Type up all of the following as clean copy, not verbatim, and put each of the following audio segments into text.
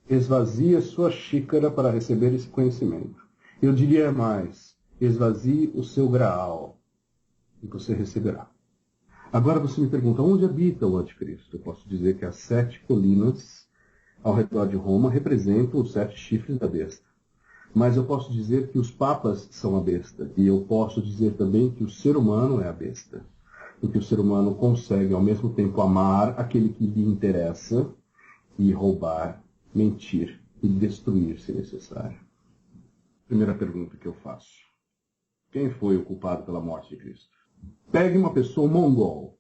Esvazie sua xícara para receber esse conhecimento. Eu diria mais, esvazie o seu graal e você receberá. Agora você me pergunta, onde habita o anticristo? Eu posso dizer que as 7 colinas ao redor de Roma representam os 7 chifres da besta. Mas eu posso dizer que os papas são a besta. E eu posso dizer também que o ser humano é a besta. Porque o ser humano consegue ao mesmo tempo amar aquele que lhe interessa e roubar, mentir e destruir se necessário. Primeira pergunta que eu faço. Quem foi o culpado pela morte de Cristo? Pegue uma pessoa mongol,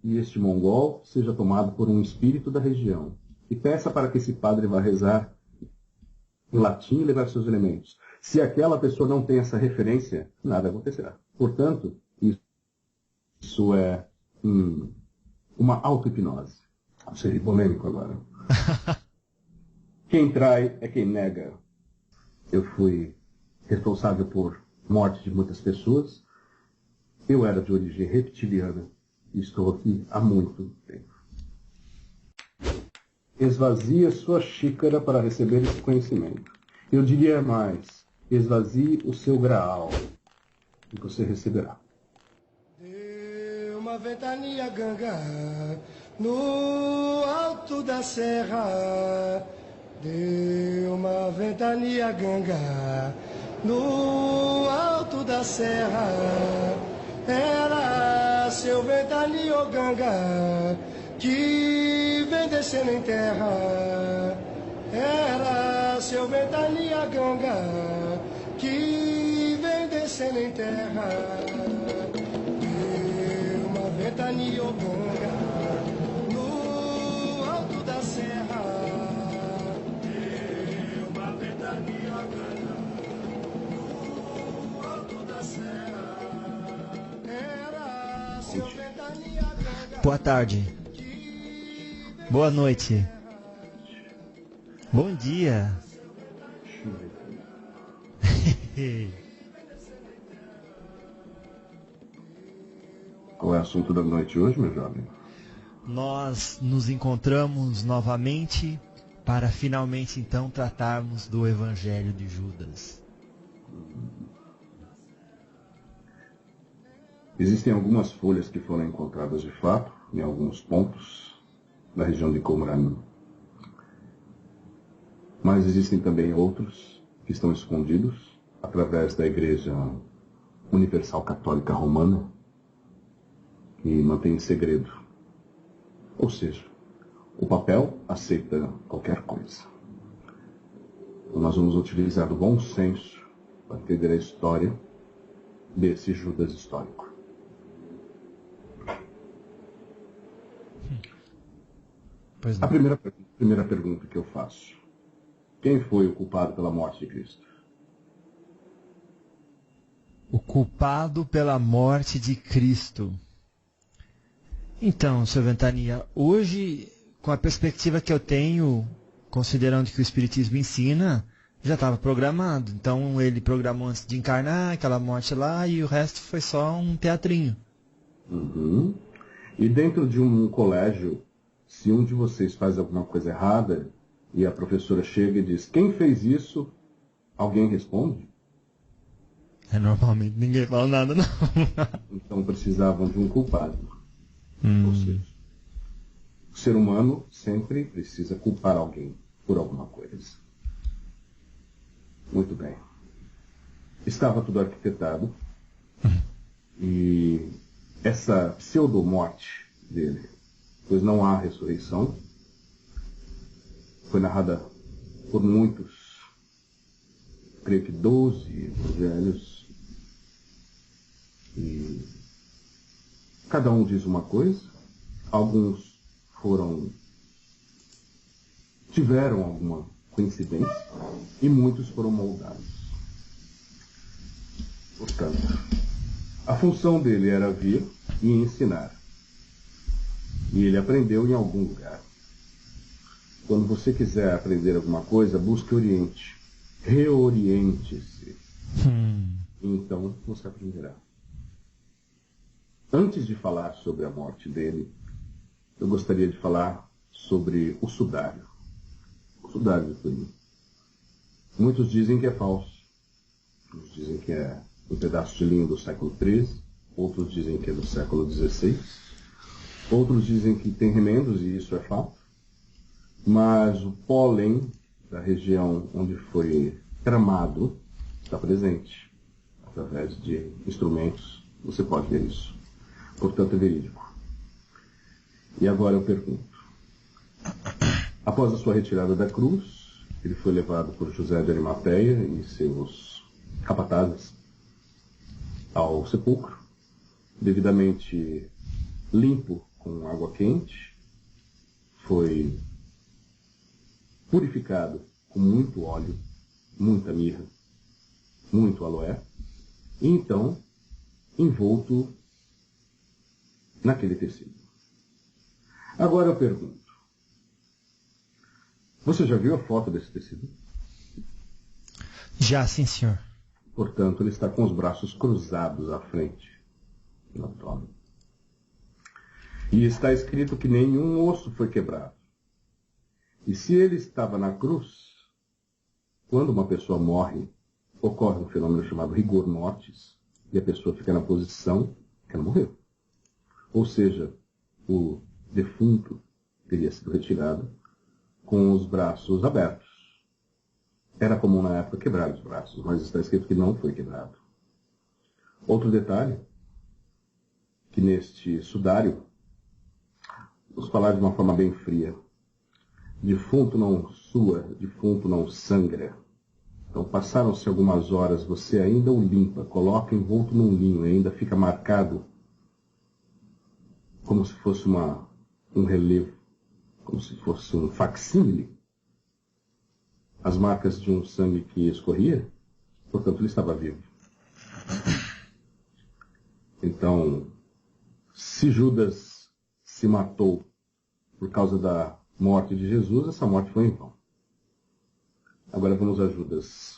e este mongol seja tomado por um espírito da região, e peça para que esse padre vá rezar em latim e levar seus elementos. Se aquela pessoa não tem essa referência, nada acontecerá. Portanto, isso é uma auto-hipnose. Seria polêmico agora. Quem trai é quem nega. Eu fui responsável por morte de muitas pessoas. Eu era de origem reptiliana e estou aqui há muito tempo. Esvazie sua xícara para receber esse conhecimento. Eu diria mais, esvazie o seu graal e você receberá. Deu uma ventania ganga no alto da serra. Deu uma ventania ganga no alto da serra. Era seu ventania ganga que vem descendo em terra. Era seu ventania ganga que vem descendo em terra. Deu uma ventania ganga no alto da serra. Deu uma ventania ganga no alto da serra. Era seu ventania ganga. Boa tarde. Boa noite. Bom dia. Qual é o assunto da noite hoje, meu jovem? Nós nos encontramos novamente para finalmente então tratarmos do Evangelho de Judas. Existem algumas folhas que foram encontradas de fato, em alguns pontos da região de Qumran. Mas existem também outros que estão escondidos através da Igreja Universal Católica Romana, que mantém em segredo. Ou seja, o papel aceita qualquer coisa. Então, nós vamos utilizar o bom senso para entender a história desse Judas histórico. Pois A não. primeira pergunta que eu faço. Quem foi o culpado pela morte de Cristo? O culpado pela morte de Cristo. Então, Sr. Ventania, hoje, com a perspectiva que eu tenho, considerando que o Espiritismo ensina, já estava programado. Então, ele programou antes de encarnar, aquela morte lá, e o resto foi só um teatrinho. Uhum. E dentro de um colégio, se um de vocês faz alguma coisa errada, e a professora chega e diz, quem fez isso? Alguém responde? Normalmente ninguém fala nada, não. Então precisavam de um culpado. Ou seja, o ser humano sempre precisa culpar alguém por alguma coisa. Muito bem. Estava tudo arquitetado. E essa pseudo-morte dele, pois não há ressurreição, foi narrada por muitos, creio que 12 evangelhos, e cada um diz uma coisa. Alguns tiveram alguma coincidência e muitos foram moldados. Portanto, a função dele era vir e ensinar. E ele aprendeu em algum lugar. Quando você quiser aprender alguma coisa, busque Oriente. Reoriente-se. Então você aprenderá. Antes de falar sobre a morte dele, eu gostaria de falar sobre o sudário. o sudário de Turim. Muitos dizem que é falso. Uns dizem que é um pedaço de linho do século XIII. Outros dizem que é do século XVI. Outros dizem que tem remendos, e isso é fato. Mas o pólen da região onde foi tramado está presente. Através de instrumentos, você pode ver isso. Portanto, é verídico. E agora eu pergunto. Após a sua retirada da cruz, ele foi levado por José de Arimateia e seus capatazes ao sepulcro, devidamente limpo com água quente, foi purificado com muito óleo, muita mirra, muito aloé, e então envolto naquele tecido. Agora eu pergunto, você já viu a foto desse tecido? Já, sim, senhor. Portanto, ele está com os braços cruzados à frente, no abdômen. E está escrito que nenhum osso foi quebrado. E se ele estava na cruz, quando uma pessoa morre, ocorre um fenômeno chamado rigor mortis, e a pessoa fica na posição que ela morreu. Ou seja, o defunto teria sido retirado com os braços abertos. Era comum na época quebrar os braços, mas está escrito que não foi quebrado. Outro detalhe, que neste sudário, vamos falar de uma forma bem fria, defunto não sua, defunto não sangra. Então passaram-se algumas horas, você ainda o limpa, coloca envolto num linho e ainda fica marcado como se fosse um relevo, como se fosse um facsímile. As marcas de um sangue que escorria, portanto ele estava vivo. Então, se Judas se matou por causa da morte de Jesus, essa morte foi em vão. Agora vamos a Judas.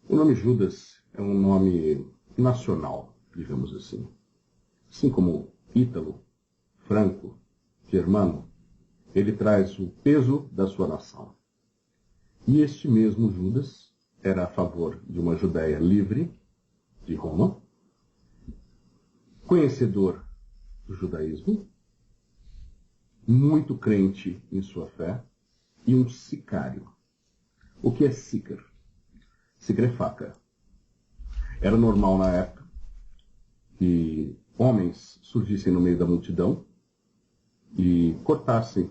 O nome Judas é um nome nacional, digamos assim. Assim como Ítalo, Franco, Germano, ele traz o peso da sua nação. E este mesmo Judas era a favor de uma Judéia livre de Roma, conhecedor do judaísmo, muito crente em sua fé e um sicário. O que é sícar? Sícar é faca. Era normal na época que homens surgissem no meio da multidão e cortassem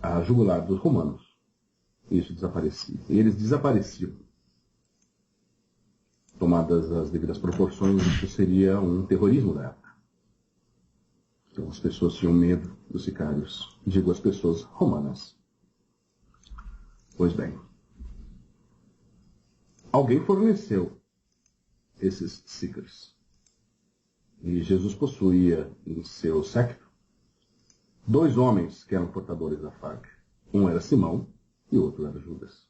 a jugular dos romanos. Isso desaparecia. E eles desapareciam. Tomadas as devidas proporções, isso seria um terrorismo da época. Então as pessoas tinham medo dos sicários. Digo, as pessoas romanas. Pois bem, alguém forneceu esses sícaros. E Jesus possuía em seu séquito 2 homens que eram portadores da faca. Um era Simão e o outro era Judas.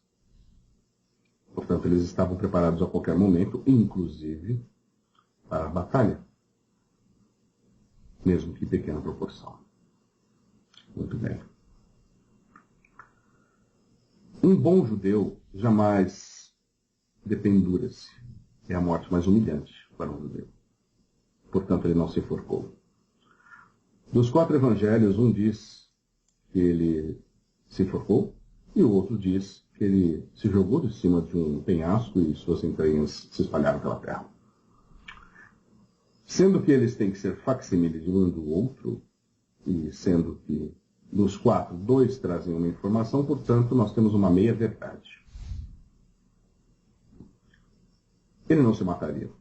Portanto, eles estavam preparados a qualquer momento, inclusive para a batalha. Mesmo que em pequena proporção. Muito bem. Um bom judeu jamais dependura-se. É a morte mais humilhante para um judeu. Portanto, ele não se enforcou. Dos 4 evangelhos, um diz que ele se enforcou e o outro diz que ele se jogou de cima de um penhasco e suas entranhas se espalharam pela terra. Sendo que eles têm que ser facsímile de um do outro, e sendo que dos 4, 2 trazem uma informação, portanto, nós temos uma meia-verdade. Ele não se mataria.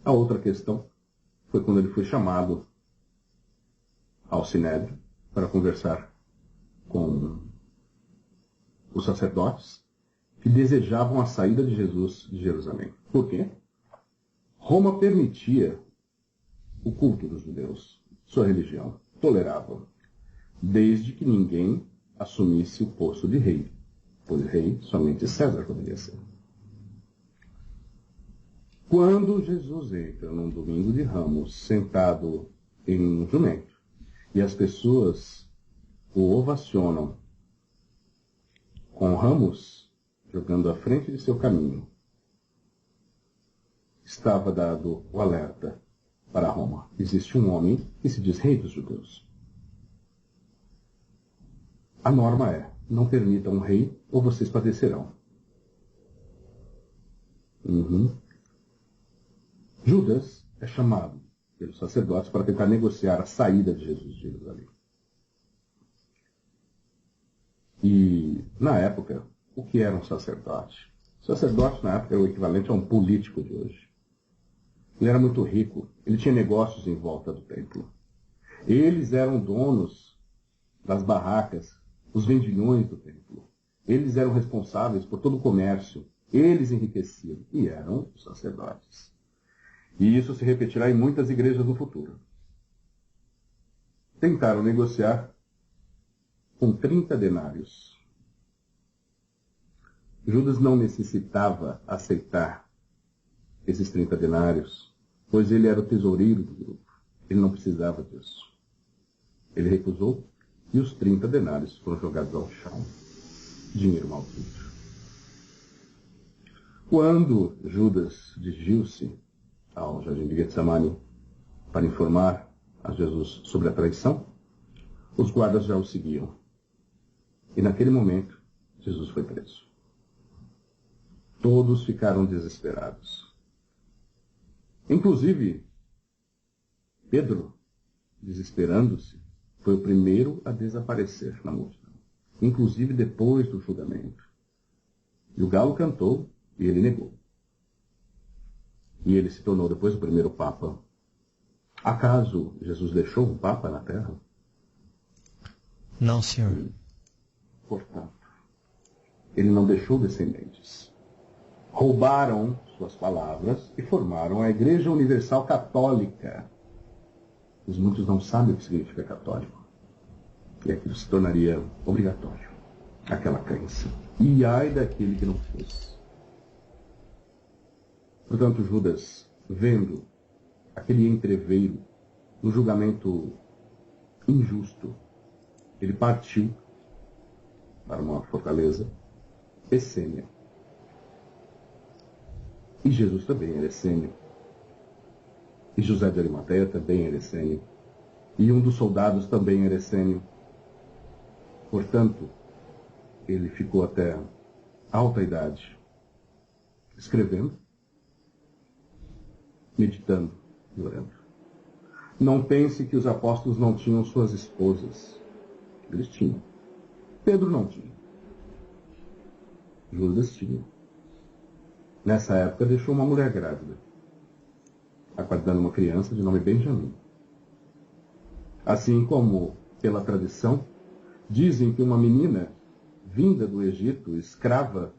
A outra questão foi quando ele foi chamado ao Sinédrio para conversar com os sacerdotes que desejavam a saída de Jesus de Jerusalém. Por quê? Roma permitia o culto dos judeus, sua religião, tolerava, desde que ninguém assumisse o posto de rei, pois rei somente César poderia ser. Quando Jesus entra num domingo de Ramos, sentado em um jumento, e as pessoas o ovacionam com ramos jogando à frente de seu caminho, estava dado o alerta para Roma. Existe um homem que se diz rei dos judeus. A norma é: não permitam um rei ou vocês padecerão. Judas é chamado pelos sacerdotes para tentar negociar a saída de Jesus de Jerusalém. E, na época, o que era um sacerdote? O sacerdote, na época, era o equivalente a um político de hoje. Ele era muito rico, ele tinha negócios em volta do templo. Eles eram donos das barracas, os vendilhões do templo. Eles eram responsáveis por todo o comércio. Eles enriqueciam e eram os sacerdotes. E isso se repetirá em muitas igrejas no futuro. Tentaram negociar com 30 denários. Judas não necessitava aceitar esses 30 denários, pois ele era o tesoureiro do grupo. Ele não precisava disso. Ele recusou e os 30 denários foram jogados ao chão. Dinheiro maldito. Quando Judas dirigiu-se ao jardim de Getsemane para informar a Jesus sobre a traição, os guardas já o seguiam. E naquele momento, Jesus foi preso. Todos ficaram desesperados. Inclusive, Pedro, desesperando-se, foi o primeiro a desaparecer na multidão, inclusive depois do julgamento. E o galo cantou e ele negou. E ele se tornou depois o primeiro Papa. Acaso Jesus deixou um Papa na Terra? Não, senhor. Portanto, ele não deixou descendentes. Roubaram suas palavras e formaram a Igreja Universal Católica. Os muitos não sabem o que significa católico. E aquilo se tornaria obrigatório, aquela crença. E ai daquele que não fosse. Portanto, Judas, vendo aquele entreveiro no julgamento injusto, ele partiu para uma fortaleza essênia. E Jesus também era essênio. E José de Arimateia também era essênio. E um dos soldados também era essênio. Portanto, ele ficou até alta idade escrevendo, meditando e orando. Não pense que os apóstolos não tinham suas esposas. Eles tinham. Pedro não tinha. Judas tinha. Nessa época deixou uma mulher grávida, aguardando uma criança de nome Benjamim. Assim como, pela tradição, dizem que uma menina vinda do Egito, escrava,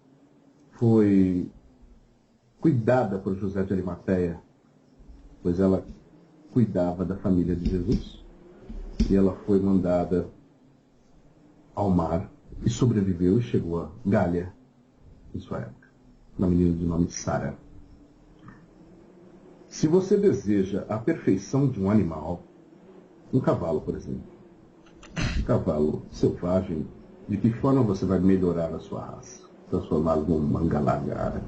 foi cuidada por José de Arimateia, pois ela cuidava da família de Jesus, e ela foi mandada ao mar e sobreviveu e chegou a Gália em sua época. Uma menina de nome Sara. Se você deseja a perfeição de um animal, um cavalo, por exemplo, um cavalo selvagem, de que forma você vai melhorar a sua raça? Transformá-lo num mangalaga?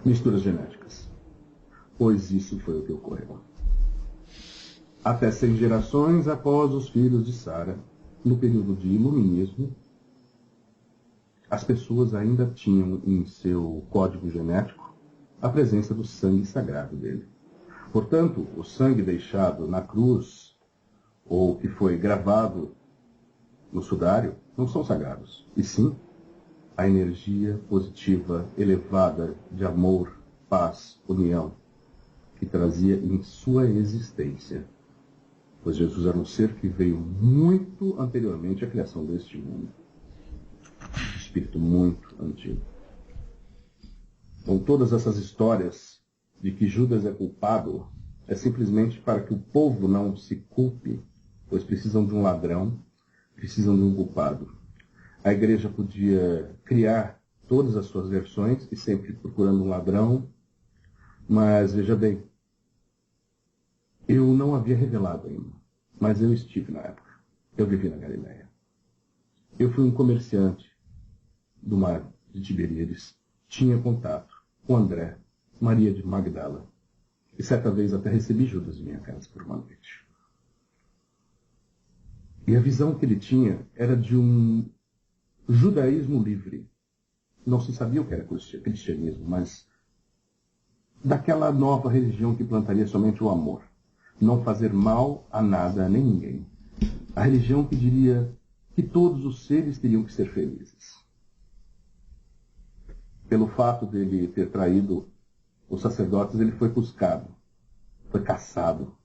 Misturas genéticas. Pois isso foi o que ocorreu. Até 100 gerações após os filhos de Sara, no período de iluminismo, as pessoas ainda tinham em seu código genético a presença do sangue sagrado dele. Portanto, o sangue deixado na cruz, ou que foi gravado no sudário, não são sagrados, e sim a energia positiva elevada de amor, paz, união, que trazia em sua existência. Pois Jesus era um ser que veio muito anteriormente à criação deste mundo. Espírito muito antigo. Com todas essas histórias de que Judas é culpado, é simplesmente para que o povo não se culpe, pois precisam de um ladrão, precisam de um culpado. A igreja podia criar todas as suas versões e sempre procurando um ladrão, mas veja bem, eu não havia revelado ainda, mas eu estive na época. Eu vivi na Galileia. Eu fui um comerciante do mar de Tiberíades. Tinha contato com André, Maria de Magdala. E certa vez até recebi Judas em minha casa por uma noite. E a visão que ele tinha era de um judaísmo livre. Não se sabia o que era cristianismo, mas daquela nova religião que plantaria somente o amor. Não fazer mal a nada, a nem ninguém. A religião que diria que todos os seres teriam que ser felizes. Pelo fato dele ter traído os sacerdotes, ele foi buscado, foi caçado.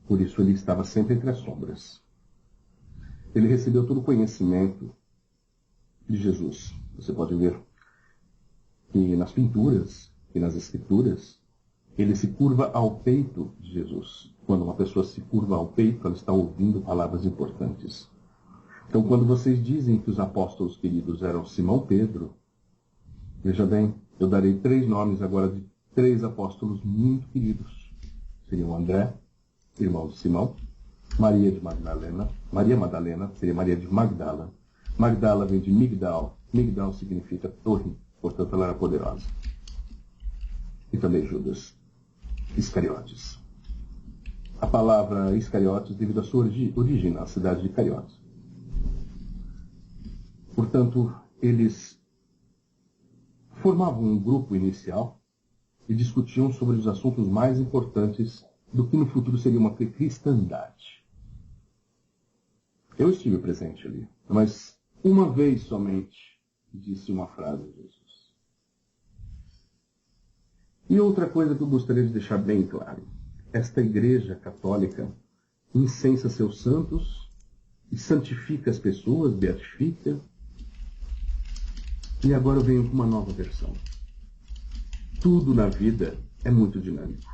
Por isso ele estava sempre entre as sombras. Ele recebeu todo o conhecimento de Jesus. Você pode ver que nas pinturas e nas escrituras, ele se curva ao peito de Jesus. Quando uma pessoa se curva ao peito, ela está ouvindo palavras importantes. Então, quando vocês dizem que os apóstolos queridos eram Simão Pedro, veja bem, eu darei 3 nomes agora de 3 apóstolos muito queridos. Seriam André, irmão de Simão, Maria Madalena, seria Maria de Magdala. Magdala vem de Migdal. Migdal significa torre, portanto ela era poderosa. E também Judas Iscariotes. A palavra Iscariotes devido à sua origem na cidade de Cariotes. Portanto, eles formavam um grupo inicial e discutiam sobre os assuntos mais importantes do que no futuro seria uma cristandade. Eu estive presente ali, mas uma vez somente disse uma frase de Jesus. E outra coisa que eu gostaria de deixar bem claro. Esta Igreja Católica incensa seus santos e santifica as pessoas, beatifica. E agora eu venho com uma nova versão. Tudo na vida é muito dinâmico.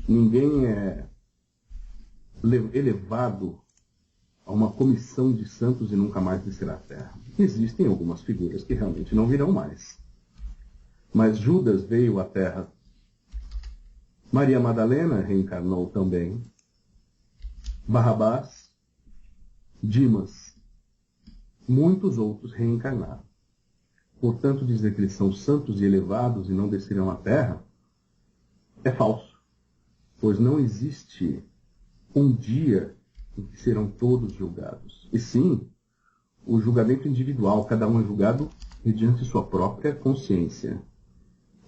Ninguém é elevado a uma comissão de santos e nunca mais descerá à terra. Existem algumas figuras que realmente não virão mais. Mas Judas veio à terra. Maria Madalena reencarnou também. Barrabás, Dimas, muitos outros reencarnaram. Portanto, dizer que eles são santos e elevados e não descerão à terra é falso, pois não existe um dia em que serão todos julgados. E sim, o julgamento individual, cada um é julgado mediante sua própria consciência.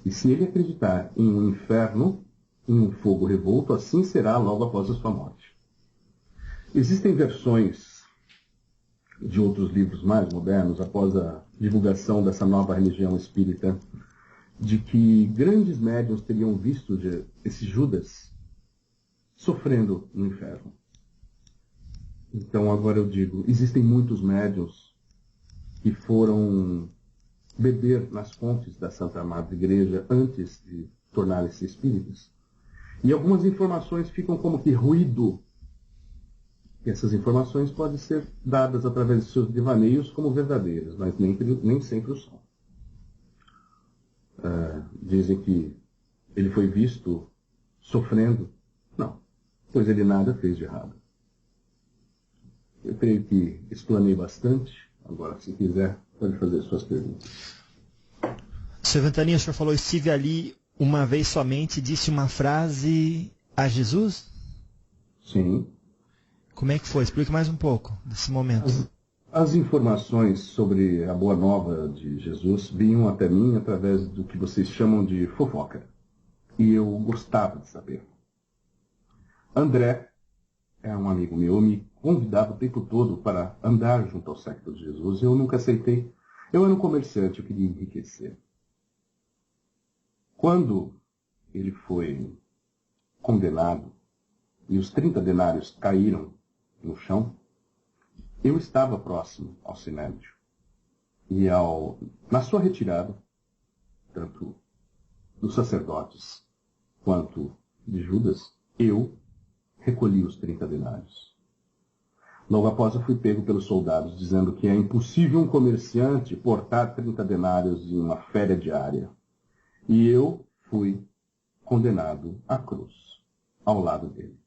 E se ele acreditar em um inferno, em um fogo revolto, assim será logo após a sua morte. Existem versões de outros livros mais modernos, após a divulgação dessa nova religião espírita, de que grandes médiuns teriam visto esse Judas sofrendo no inferno. Então agora eu digo, existem muitos médiuns que foram beber nas fontes da Santa Madre Igreja antes de tornarem-se espíritas. E algumas informações ficam como que ruído. E essas informações podem ser dadas através de seus devaneios como verdadeiras, mas nem sempre o são. Dizem que ele foi visto sofrendo. Não, pois ele nada fez de errado. Eu creio que explanei bastante. Agora, se quiser, pode fazer suas perguntas. Sr. Ventania, o senhor falou, estive ali uma vez somente, disse uma frase a Jesus? Sim. Como é que foi? Explique mais um pouco desse momento. As informações sobre a Boa Nova de Jesus vinham até mim através do que vocês chamam de fofoca. E eu gostava de saber. André é um amigo meu, me convidava o tempo todo para andar junto ao séquito de Jesus. Eu nunca aceitei. Eu era um comerciante, eu queria enriquecer. Quando ele foi condenado e os 30 denários caíram no chão, eu estava próximo ao Sinédrio. E na sua retirada, tanto dos sacerdotes quanto de Judas, eu recolhi os 30 denários. Logo após eu fui pego pelos soldados, dizendo que é impossível um comerciante portar 30 denários em uma féria diária. E eu fui condenado à cruz, ao lado dele.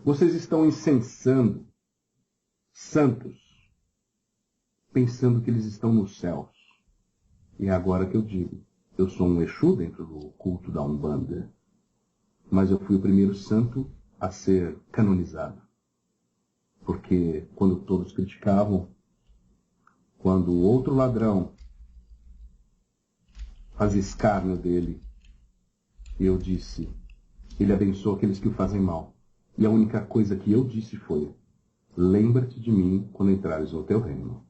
Vocês estão incensando santos pensando que eles estão nos céus. E é agora que eu digo, eu sou um Exu dentro do culto da Umbanda, mas eu fui o primeiro santo a ser canonizado. Porque quando todos criticavam, quando o outro ladrão fazia escárnio dele, eu disse, ele abençoa aqueles que o fazem mal. E a única coisa que eu disse foi, lembra-te de mim quando entrares no teu reino.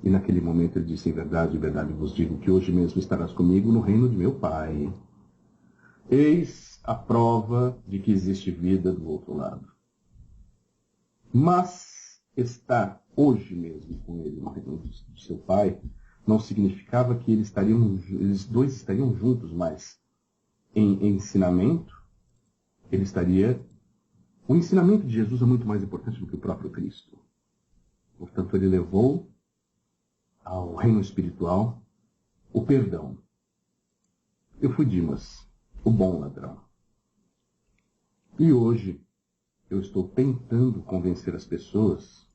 E naquele momento ele disse, em verdade vos digo que hoje mesmo estarás comigo no reino de meu Pai. Eis a prova de que existe vida do outro lado. Mas estar hoje mesmo com ele no reino de seu Pai não significava que eles dois estariam juntos, mas em ensinamento, o ensinamento de Jesus é muito mais importante do que o próprio Cristo. Portanto, ele levou ao reino espiritual o perdão. Eu fui Dimas, o bom ladrão. E hoje eu estou tentando convencer as pessoas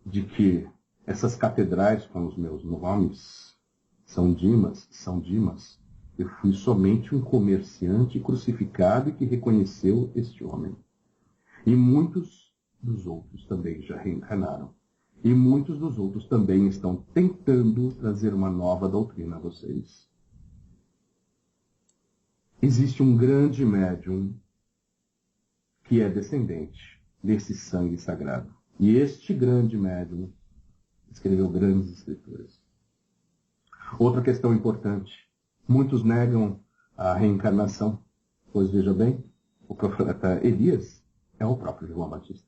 de que essas catedrais com os meus nomes são Dimas. Eu fui somente um comerciante crucificado e que reconheceu este homem. E muitos dos outros também já reencarnaram. E muitos dos outros também estão tentando trazer uma nova doutrina a vocês. Existe um grande médium que é descendente desse sangue sagrado. E este grande médium escreveu grandes escrituras. Outra questão importante. Muitos negam a reencarnação, pois veja bem, o profeta Elias é o próprio João Batista.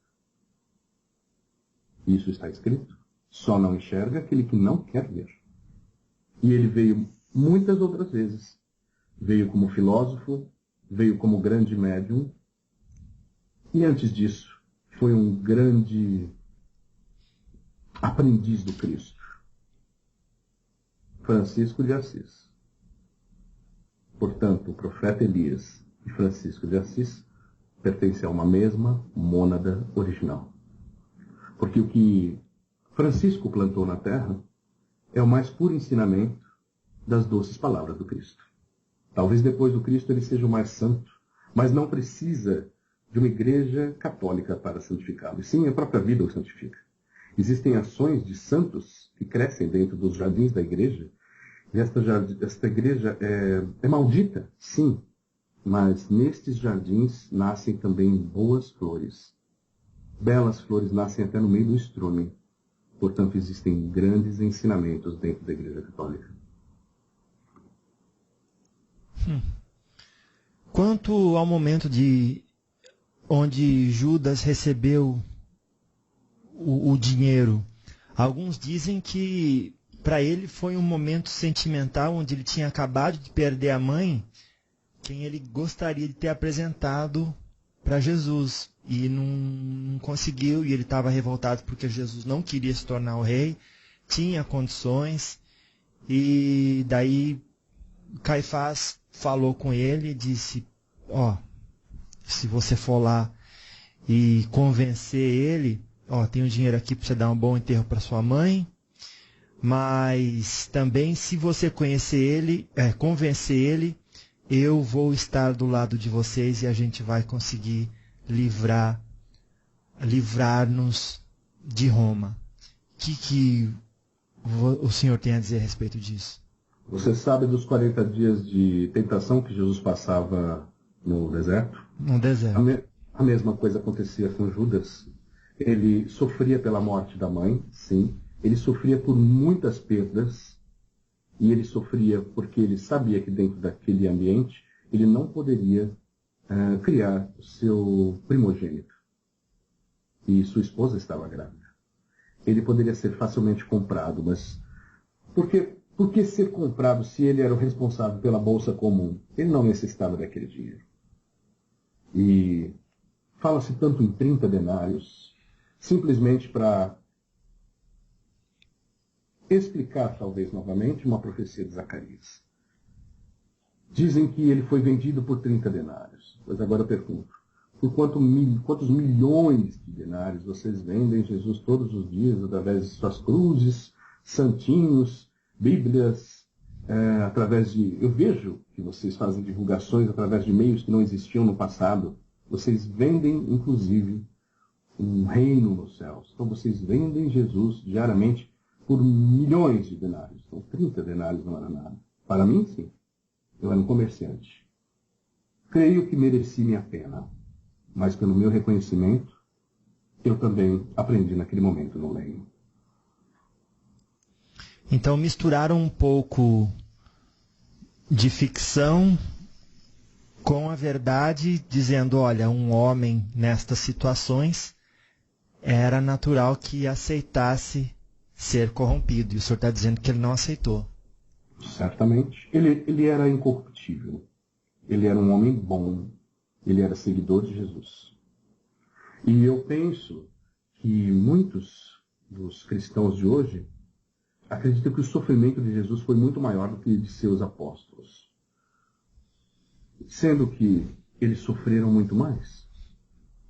Isso está escrito. Só não enxerga aquele que não quer ver. E ele veio muitas outras vezes. Veio como filósofo, veio como grande médium. E antes disso, foi um grande aprendiz do Cristo. Francisco de Assis. Portanto, o profeta Elias e Francisco de Assis pertencem a uma mesma mônada original. Porque o que Francisco plantou na terra é o mais puro ensinamento das doces palavras do Cristo. Talvez depois do Cristo ele seja o mais santo, mas não precisa de uma igreja católica para santificá-lo. E sim, a própria vida o santifica. Existem ações de santos que crescem dentro dos jardins da igreja. E esta igreja é maldita, sim, mas nestes jardins nascem também boas flores. Belas flores nascem até no meio do estrume. Portanto, existem grandes ensinamentos dentro da Igreja Católica. Quanto ao momento onde Judas recebeu o dinheiro, alguns dizem que para ele foi um momento sentimental onde ele tinha acabado de perder a mãe, quem ele gostaria de ter apresentado para Jesus. E não conseguiu, e ele estava revoltado porque Jesus não queria se tornar o rei, tinha condições, e daí Caifás falou com ele e disse, se você for lá e convencer ele, tem um dinheiro aqui para você dar um bom enterro para sua mãe, mas também se você convencer ele, eu vou estar do lado de vocês e a gente vai conseguir livrar-nos de Roma. O que o senhor tem a dizer a respeito disso? Você sabe dos 40 dias de tentação que Jesus passava no deserto? No deserto. A mesma coisa acontecia com Judas. Ele sofria pela morte da mãe, sim. Ele sofria por muitas perdas. E ele sofria porque ele sabia que dentro daquele ambiente ele não poderia criar o seu primogênito. E sua esposa estava grávida. Ele poderia ser facilmente comprado, mas por que ser comprado se ele era o responsável pela bolsa comum? Ele não necessitava daquele dinheiro. E fala-se tanto em 30 denários, simplesmente para explicar, talvez novamente, uma profecia de Zacarias. Dizem que ele foi vendido por 30 denários. Pois agora eu pergunto, por quantos milhões de denários vocês vendem Jesus todos os dias através de suas cruzes, santinhos, bíblias, através de... Eu vejo que vocês fazem divulgações através de meios que não existiam no passado. Vocês vendem, inclusive, um reino nos céus. Então vocês vendem Jesus diariamente por milhões de denários. Então 30 denários não era nada. Para mim, sim. Eu era um comerciante. Creio que mereci minha pena. Mas pelo meu reconhecimento, eu também aprendi naquele momento no leio. Então misturaram um pouco de ficção com a verdade, dizendo, olha, um homem nestas situações era natural que aceitasse ser corrompido. E o senhor está dizendo que ele não aceitou. Certamente. Ele era incorruptível. Ele era um homem bom. Ele era seguidor de Jesus. E eu penso que muitos dos cristãos de hoje acreditam que o sofrimento de Jesus foi muito maior do que de seus apóstolos. Sendo que eles sofreram muito mais.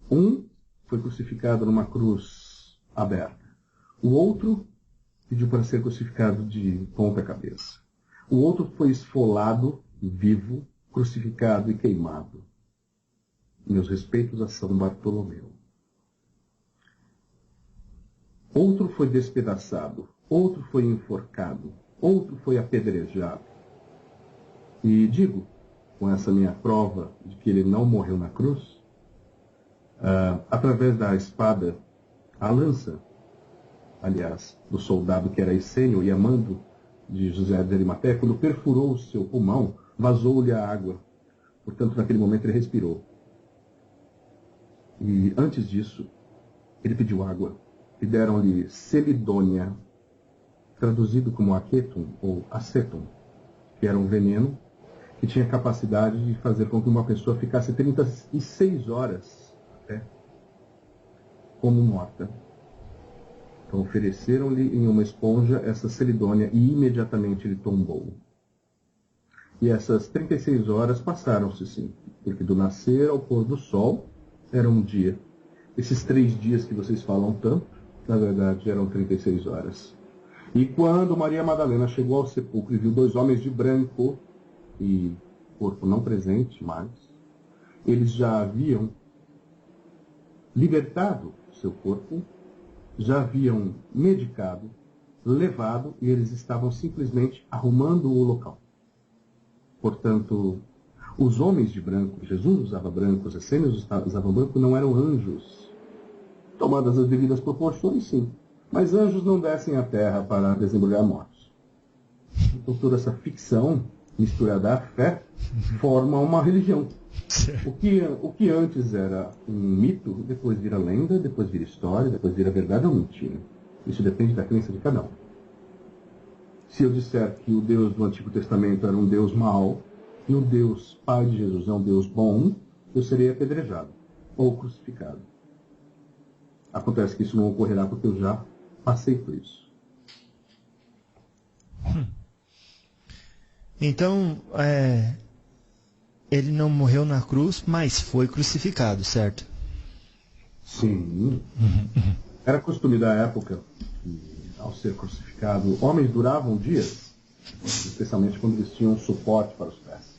Um foi crucificado numa cruz aberta. O outro pediu para ser crucificado de ponta cabeça. O outro foi esfolado, vivo, crucificado e queimado. Meus respeitos a São Bartolomeu. Outro foi despedaçado, outro foi enforcado, outro foi apedrejado. E digo, com essa minha prova de que ele não morreu na cruz, através da espada, a lança, aliás, do soldado que era essênio e amando de José de Arimateia, quando perfurou o seu pulmão, vazou-lhe a água. Portanto, naquele momento ele respirou. E antes disso, ele pediu água. E deram-lhe selidônia, traduzido como aquetum ou acetum, que era um veneno que tinha capacidade de fazer com que uma pessoa ficasse 36 horas como morta. Então ofereceram-lhe em uma esponja essa selidônia e imediatamente ele tombou. E essas 36 horas passaram-se sim, porque do nascer ao pôr do sol era um dia. Esses 3 dias que vocês falam tanto, na verdade eram 36 horas. E quando Maria Madalena chegou ao sepulcro e viu 2 homens de branco e corpo não presente mais, eles já haviam libertado seu corpo, já haviam medicado, levado, e eles estavam simplesmente arrumando o local. Portanto, os homens de branco, Jesus usava branco, os essênios usavam branco, não eram anjos. Tomadas as devidas proporções, sim. Mas anjos não descem à terra para desembrulhar mortos. Então toda essa ficção misturada à fé forma uma religião. O que antes era um mito, depois vira lenda, depois vira história, depois vira verdade ou mentira. Isso depende da crença de cada um. Se eu disser que o Deus do Antigo Testamento era um Deus mau, e o Deus Pai de Jesus é um Deus bom, eu serei apedrejado ou crucificado. Acontece que isso não ocorrerá porque eu já passei por isso. Então, ele não morreu na cruz, mas foi crucificado, certo? Sim. Era costume da época que, ao ser crucificado, homens duravam dias, especialmente quando eles tinham suporte para os pés.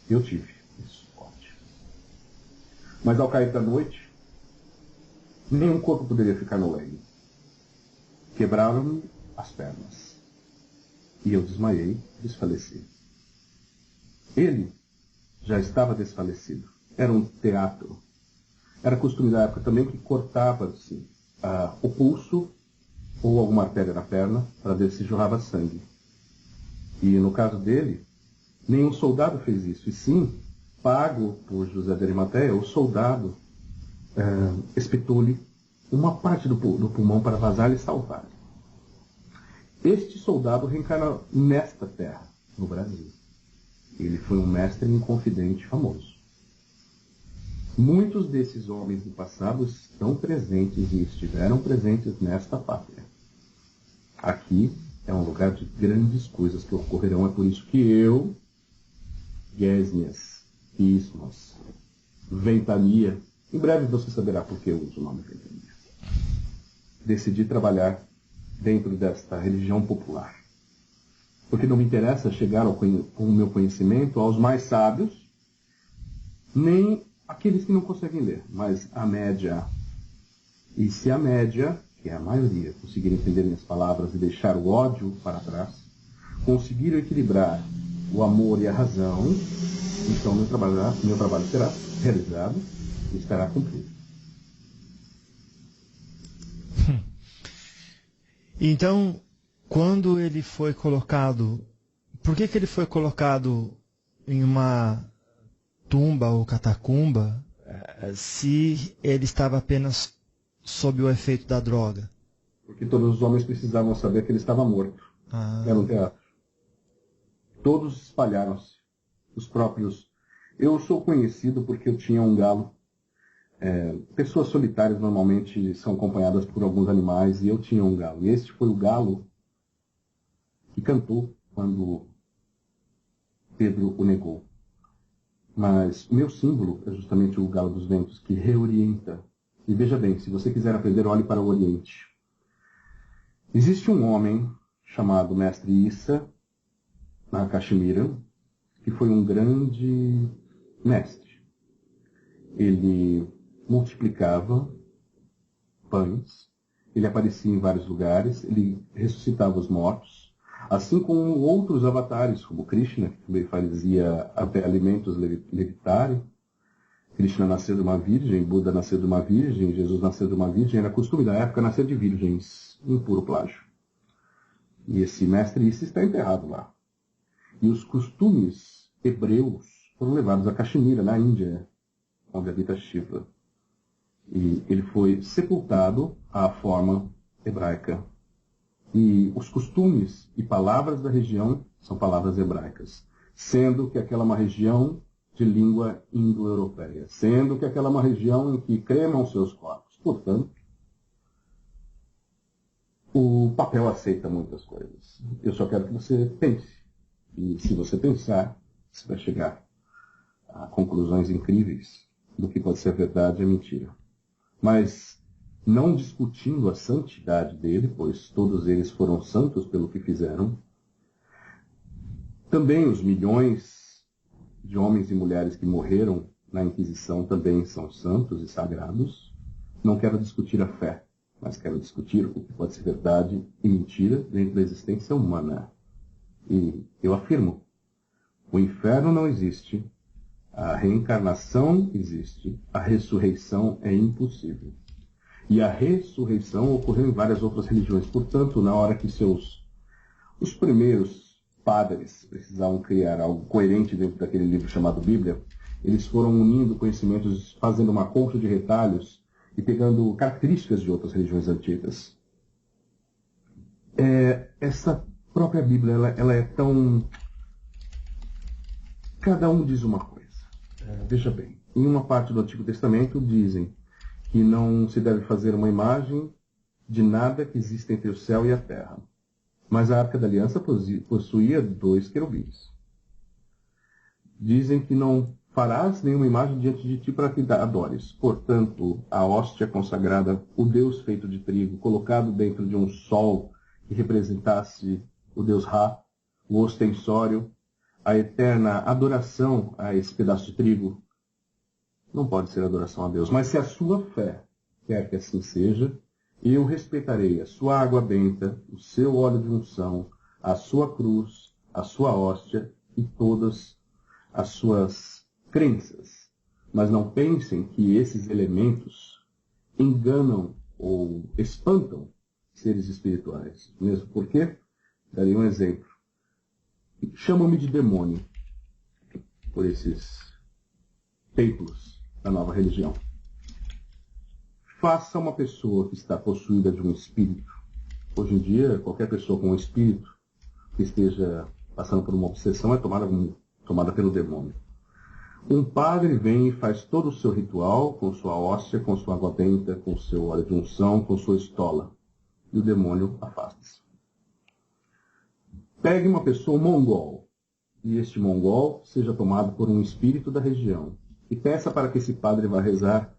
Eu tive esse suporte. Mas ao cair da noite, nenhum corpo poderia ficar no leito. Quebraram-me as pernas. E eu desmaiei, desfaleci. Ele já estava desfalecido. Era um teatro. Era costume da época também que cortava-se o pulso ou alguma artéria na perna para ver se jorrava sangue. E no caso dele, nenhum soldado fez isso. E sim, pago por José de Arimateia, o soldado espetou-lhe uma parte do pulmão para vazar e salvar. Este soldado reencarna nesta terra, no Brasil. Ele foi um mestre inconfidente famoso. Muitos desses homens do passado estão presentes e estiveram presentes nesta pátria. Aqui é um lugar de grandes coisas que ocorrerão. É por isso que eu, Gesnias, Ismos, Ventania, Em breve você saberá por que eu uso o nome ventania. Decidi trabalhar dentro desta religião popular. Porque não me interessa chegar com o meu conhecimento aos mais sábios, nem aqueles que não conseguem ler, mas a média. E se a média, que é a maioria, conseguir entender minhas palavras e deixar o ódio para trás, conseguir equilibrar o amor e a razão, então meu trabalho será realizado e estará cumprido. Então, quando ele foi colocado, por que ele foi colocado em uma tumba ou catacumba se ele estava apenas sob o efeito da droga? Porque todos os homens precisavam saber que ele estava morto. Era um teatro. Todos espalharam-se. Os próprios... Eu sou conhecido porque eu tinha um galo. Pessoas solitárias normalmente são acompanhadas por alguns animais e eu tinha um galo. E este foi o galo que cantou quando Pedro o negou. Mas o meu símbolo é justamente o galo dos ventos, que reorienta. E veja bem, se você quiser aprender, olhe para o Oriente. Existe um homem chamado Mestre Issa, na Caxemira, que foi um grande mestre. Ele multiplicava pães, ele aparecia em vários lugares, ele ressuscitava os mortos, assim como outros avatares, como Krishna, que também fazia até alimentos levitarem. Krishna nasceu de uma virgem, Buda nasceu de uma virgem, Jesus nasceu de uma virgem, era costume da época nascer de virgens, em puro plágio. E esse mestre Issa está enterrado lá. E os costumes hebreus foram levados a Caxemira, na Índia, onde habita Shiva. E ele foi sepultado à forma hebraica. E os costumes e palavras da região são palavras hebraicas, sendo que aquela é uma região de língua indo-europeia, sendo que aquela é uma região em que cremam seus corpos. Portanto, o papel aceita muitas coisas. Eu só quero que você pense. E se você pensar, você vai chegar a conclusões incríveis do que pode ser verdade e mentira. Mas não discutindo a santidade dele, pois todos eles foram santos pelo que fizeram. Também os milhões de homens e mulheres que morreram na Inquisição também são santos e sagrados. Não quero discutir a fé, mas quero discutir o que pode ser verdade e mentira dentro da existência humana. E eu afirmo, o inferno não existe, a reencarnação existe, a ressurreição é impossível. E a ressurreição ocorreu em várias outras religiões. Portanto, na hora que os primeiros padres precisavam criar algo coerente dentro daquele livro chamado Bíblia, eles foram unindo conhecimentos, fazendo uma colcha de retalhos e pegando características de outras religiões antigas. Essa própria Bíblia, ela é tão... Cada um diz uma coisa. Veja bem, em uma parte do Antigo Testamento dizem que não se deve fazer uma imagem de nada que exista entre o céu e a terra. Mas a Arca da Aliança possuía 2 querubins. Dizem que não farás nenhuma imagem diante de ti para que adores. Portanto, a hóstia consagrada, o Deus feito de trigo, colocado dentro de um sol que representasse o Deus Ra, o ostensório, a eterna adoração a esse pedaço de trigo, não pode ser adoração a Deus. Mas se a sua fé quer que assim seja, eu respeitarei a sua água benta, o seu óleo de unção, a sua cruz, a sua hóstia e todas as suas crenças. Mas não pensem que esses elementos enganam ou espantam seres espirituais. Mesmo porque, darei um exemplo. Chamam-me de demônio por esses templos da nova religião. Faça uma pessoa que está possuída de um espírito. Hoje em dia, qualquer pessoa com um espírito que esteja passando por uma obsessão é tomada pelo demônio. Um padre vem e faz todo o seu ritual com sua hóstia, com sua água benta, com seu óleo de unção, com sua estola. E o demônio afasta-se. Pegue uma pessoa mongol, e este mongol seja tomado por um espírito da região, e peça para que esse padre vá rezar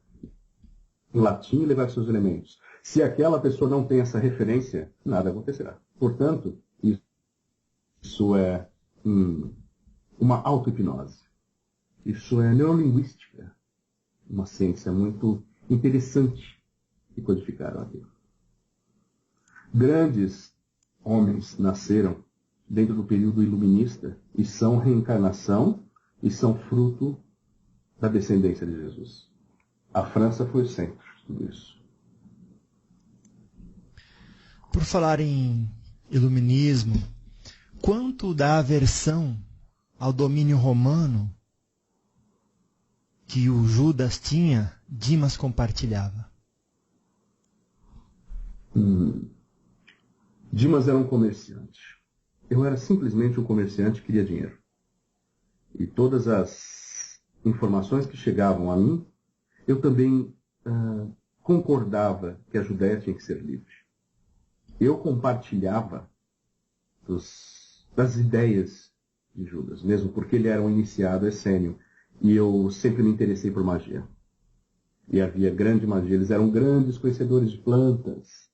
latim e levar seus elementos. Se aquela pessoa não tem essa referência, nada acontecerá. Portanto, isso é uma auto-hipnose. Isso é neurolinguística, uma ciência muito interessante que codificaram aqui. Grandes homens nasceram dentro do período iluminista e são reencarnação e são fruto da descendência de Jesus. A França foi o centro de tudo isso. Por falar em iluminismo, quanto da aversão ao domínio romano que o Judas tinha, Dimas compartilhava? Dimas era um comerciante. Eu era simplesmente um comerciante que queria dinheiro. E todas as informações que chegavam a mim, eu também concordava que a Judéia tinha que ser livre. Eu compartilhava das ideias de Judas, mesmo porque ele era um iniciado essênio. E eu sempre me interessei por magia. E havia grande magia. Eles eram grandes conhecedores de plantas.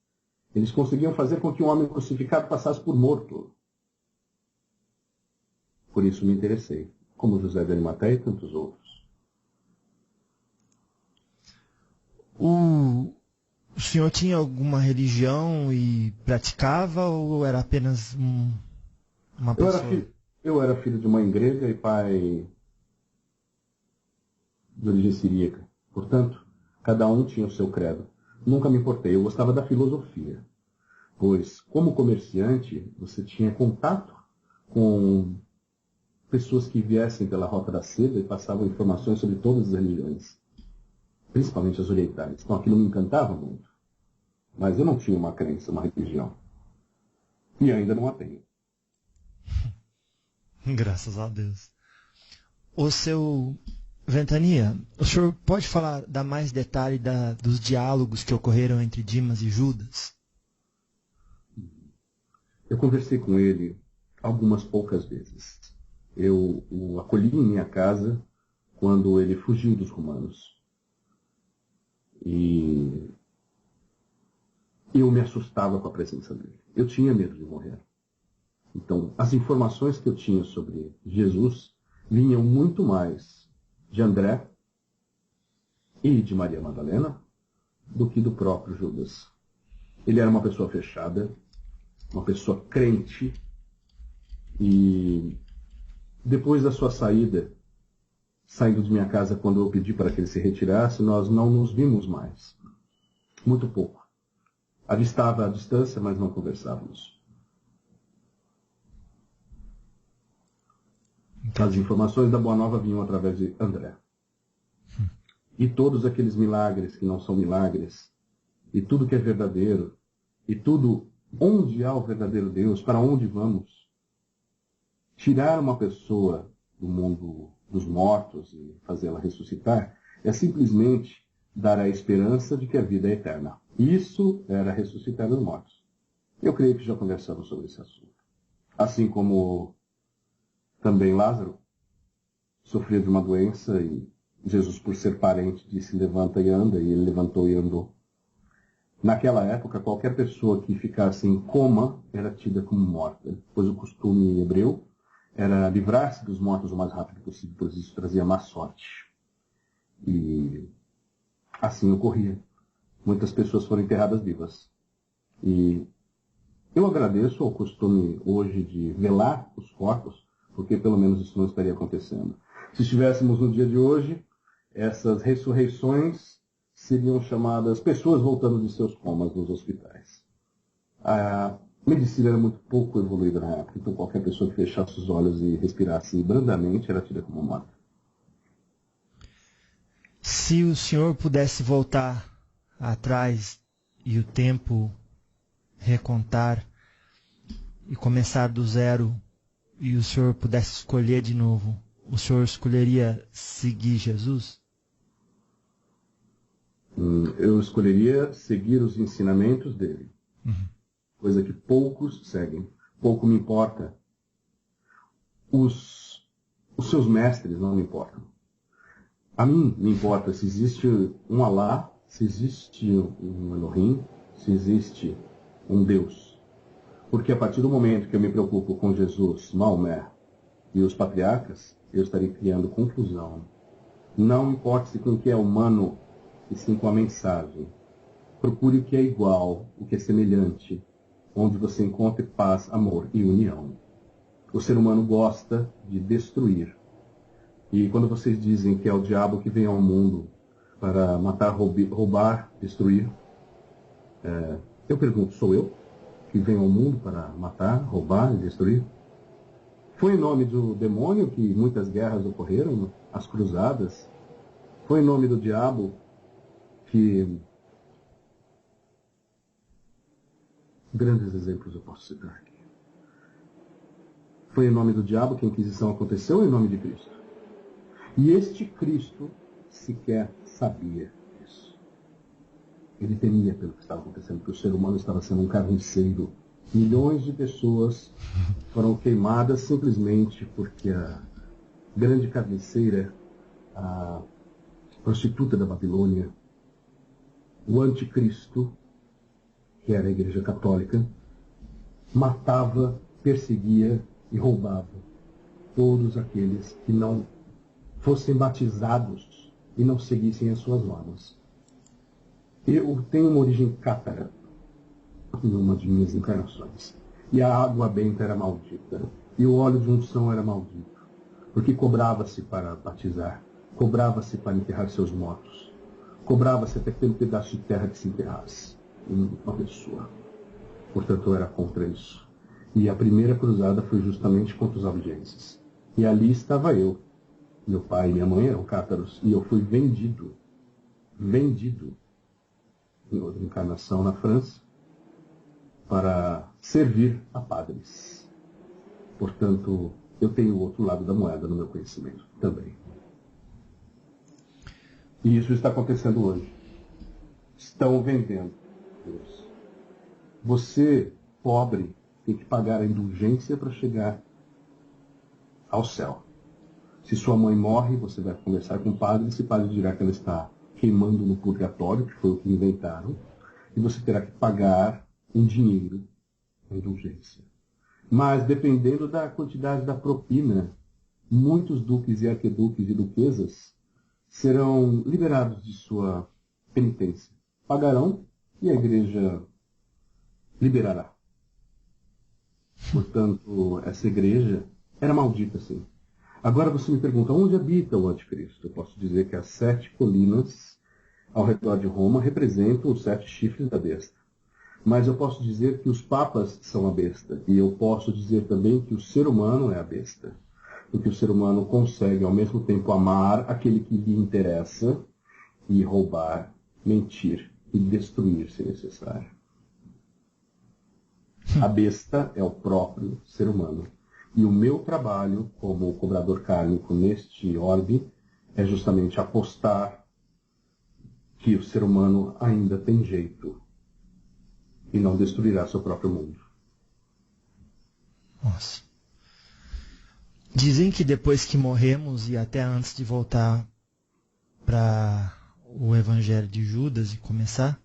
Eles conseguiam fazer com que um homem crucificado passasse por morto. Por isso me interessei, como José de Arimateia e tantos outros. O senhor tinha alguma religião e praticava, ou era apenas uma pessoa? Eu era filho de mãe grega e pai de origem siríaca. Portanto, cada um tinha o seu credo. Nunca me importei. Eu gostava da filosofia. Pois, como comerciante, você tinha contato com pessoas que viessem pela Rota da Seda e passavam informações sobre todas as religiões. Principalmente as orientais. Então aquilo me encantava muito. Mas eu não tinha uma crença, uma religião. E ainda não a tenho. Graças a Deus. O seu Ventania, o senhor pode dar mais detalhe dos diálogos que ocorreram entre Dimas e Judas? Eu conversei com ele algumas poucas vezes. Eu o acolhi em minha casa quando ele fugiu dos romanos. E eu me assustava com a presença dele. Eu tinha medo de morrer. Então, as informações que eu tinha sobre Jesus vinham muito mais de André e de Maria Madalena do que do próprio Judas. Ele era uma pessoa fechada, uma pessoa crente, e depois da sua saída, saindo de minha casa quando eu pedi para que ele se retirasse, nós não nos vimos mais. Muito pouco. Avistava à distância, mas não conversávamos. As informações da Boa Nova vinham através de André. E todos aqueles milagres que não são milagres, e tudo que é verdadeiro, e tudo onde há o verdadeiro Deus, para onde vamos, tirar uma pessoa do mundo dos mortos e fazê-la ressuscitar, é simplesmente dar a esperança de que a vida é eterna. Isso era ressuscitar os mortos. Eu creio que já conversamos sobre esse assunto. Assim como também Lázaro sofreu de uma doença e Jesus, por ser parente, disse levanta e anda, e ele levantou e andou. Naquela época, qualquer pessoa que ficasse em coma era tida como morta, pois o costume hebreu era livrar-se dos mortos o mais rápido possível, pois isso trazia má sorte. E assim ocorria. Muitas pessoas foram enterradas vivas. E eu agradeço ao costume hoje de velar os corpos, porque pelo menos isso não estaria acontecendo. Se estivéssemos no dia de hoje, essas ressurreições seriam chamadas pessoas voltando de seus comas nos hospitais. A medicina era muito pouco evoluída na época, então qualquer pessoa que fechasse os olhos e respirasse brandamente era tida como morta. Se o senhor pudesse voltar atrás e o tempo recontar e começar do zero, e o senhor pudesse escolher de novo, o senhor escolheria seguir Jesus? Eu escolheria seguir os ensinamentos dele. Coisa que poucos seguem. Pouco me importa. Os seus mestres não me importam. A mim me importa se existe um Alá, se existe um Elohim, se existe um Deus. Porque a partir do momento que eu me preocupo com Jesus, Maomé e os patriarcas, eu estarei criando confusão. Não importe com o que é humano, e sim com a mensagem. Procure o que é igual, o que é semelhante, onde você encontre paz, amor e união. O ser humano gosta de destruir. E quando vocês dizem que é o diabo que vem ao mundo para matar, roubar, destruir, eu pergunto, sou eu que venho ao mundo para matar, roubar e destruir? Foi em nome do demônio que muitas guerras ocorreram, as cruzadas? Foi em nome do diabo que... Grandes exemplos eu posso citar aqui. Foi em nome do diabo que a Inquisição aconteceu ou em nome de Cristo? E este Cristo sequer sabia disso. Ele temia pelo que estava acontecendo, porque o ser humano estava sendo um carniceiro. Milhões de pessoas foram queimadas simplesmente porque a grande carniceira, a prostituta da Babilônia, o anticristo, que era a Igreja Católica, matava, perseguia e roubava todos aqueles que não fossem batizados e não seguissem as suas normas. Eu tenho uma origem cátara em uma de minhas encarnações. E a água benta era maldita. E o óleo de unção era maldito. Porque cobrava-se para batizar. Cobrava-se para enterrar seus mortos. Cobrava-se até pelo pedaço de terra que se enterrasse em uma pessoa. Portanto, eu era contra isso. E a primeira cruzada foi justamente contra os albigenses. E ali estava eu. Meu pai e minha mãe eram cátaros. E eu fui vendido em outra encarnação na França para servir a padres. Portanto, eu tenho o outro lado da moeda no meu conhecimento também. E isso está acontecendo hoje. Estão vendendo Deus. Você, pobre, tem que pagar a indulgência para chegar ao céu. Se sua mãe morre, você vai conversar com o padre, esse padre dirá que ela está queimando no purgatório, que foi o que inventaram, e você terá que pagar em dinheiro a indulgência. Mas, dependendo da quantidade da propina, muitos duques e arquiduques e duquesas serão liberados de sua penitência. Pagarão e a igreja liberará. Portanto, essa igreja era maldita, sim. Agora você me pergunta, onde habita o anticristo? Eu posso dizer que as 7 colinas ao redor de Roma representam os 7 chifres da besta. Mas eu posso dizer que os papas são a besta. E eu posso dizer também que o ser humano é a besta. Porque o ser humano consegue, ao mesmo tempo, amar aquele que lhe interessa e roubar, mentir e destruir, se necessário. A besta é o próprio ser humano. E o meu trabalho como cobrador kármico neste orbe é justamente apostar que o ser humano ainda tem jeito e não destruirá seu próprio mundo. Nossa. Dizem que depois que morremos e até antes de voltar para o Evangelho de Judas e começar,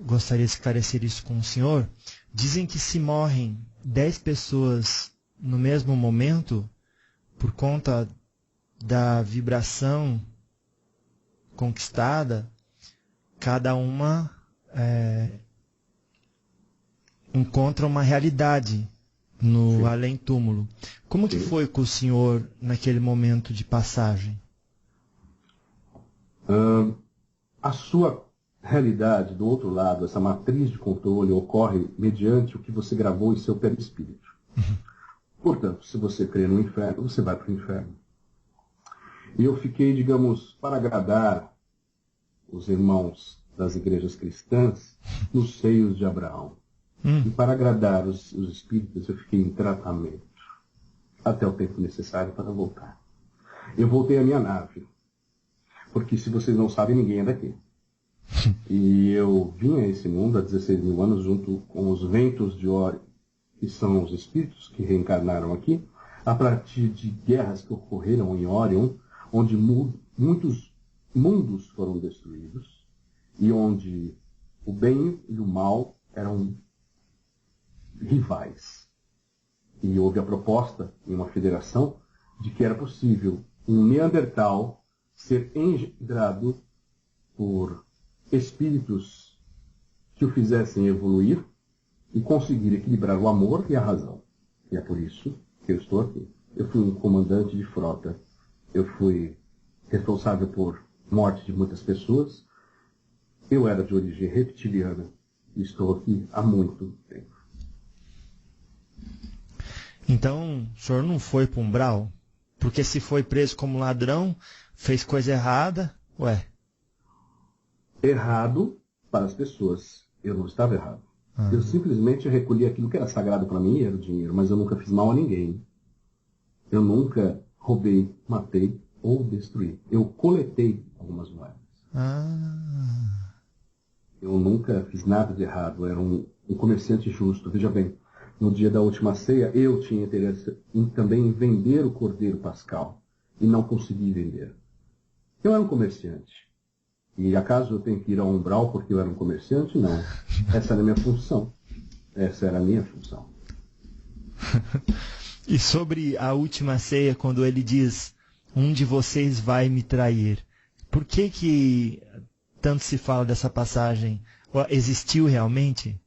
gostaria de esclarecer isso com o senhor. Dizem que se morrem 10 pessoas no mesmo momento, por conta da vibração conquistada, cada uma encontra uma realidade no além-túmulo. Como que foi com o senhor naquele momento de passagem? A sua realidade, do outro lado, essa matriz de controle ocorre mediante o que você gravou em seu perispírito. Portanto, se você crê no inferno, você vai para o inferno. E eu fiquei, digamos, para agradar os irmãos das igrejas cristãs nos seios de Abraão. E para agradar os espíritas, eu fiquei em tratamento até o tempo necessário para voltar. Eu voltei à minha nave, porque se vocês não sabem, ninguém é daqui. E eu vim a esse mundo há 16 mil anos junto com os ventos de Ori, que são os espíritos que reencarnaram aqui, a partir de guerras que ocorreram em Orion, onde muitos mundos foram destruídos e onde o bem e o mal eram rivais. E houve a proposta em uma federação de que era possível um Neandertal ser engendrado por espíritos que o fizessem evoluir e conseguir equilibrar o amor e a razão. E é por isso que eu estou aqui. Eu fui um comandante de frota. Eu fui responsável por morte de muitas pessoas. Eu era de origem reptiliana e estou aqui há muito tempo. Então, o senhor não foi para o umbral? Porque se foi preso como ladrão, fez coisa errada, ué. Errado para as pessoas. Eu não estava errado. Eu simplesmente recolhi aquilo que era sagrado para mim, era o dinheiro, mas eu nunca fiz mal a ninguém. Eu nunca roubei, matei ou destruí. Eu coletei algumas moedas. Eu nunca fiz nada de errado. Eu era um comerciante justo. Veja bem, no dia da última ceia, eu tinha interesse também em vender o cordeiro pascal e não consegui vender. Eu era um comerciante. E acaso eu tenho que ir ao umbral porque eu era um comerciante? Não. Essa era a minha função. Essa era a minha função. E sobre a última ceia, quando ele diz, um de vocês vai me trair, por que tanto se fala dessa passagem? Existiu realmente?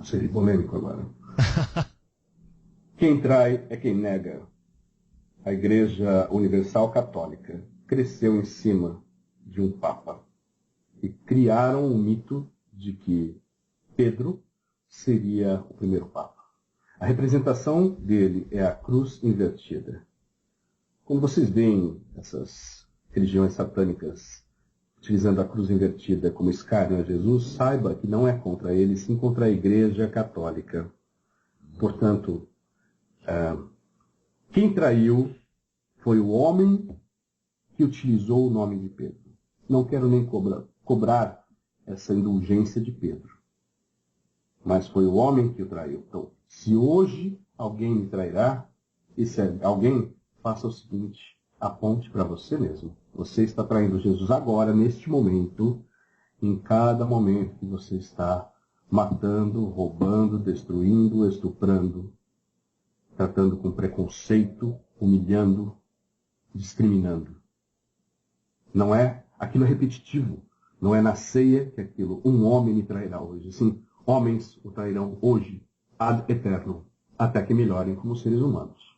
Seria polêmico agora. Quem trai é quem nega. A Igreja Universal Católica cresceu em cima de um Papa e criaram o mito de que Pedro seria o primeiro Papa. A representação dele é a cruz invertida. Quando vocês veem essas religiões satânicas utilizando a cruz invertida como escárnio a Jesus, saiba que não é contra ele, sim contra a Igreja Católica. Portanto, quem traiu foi o homem que utilizou o nome de Pedro. Não quero nem cobrar essa indulgência de Pedro. Mas foi o homem que o traiu. Então, se hoje alguém me trairá, e se alguém, faça o seguinte, aponte para você mesmo. Você está traindo Jesus agora, neste momento, em cada momento que você está matando, roubando, destruindo, estuprando, tratando com preconceito, humilhando, discriminando. Não é, aquilo é repetitivo. Não é na ceia que aquilo, um homem me trairá hoje. Sim, homens o trairão hoje, ad eternum, até que melhorem como seres humanos.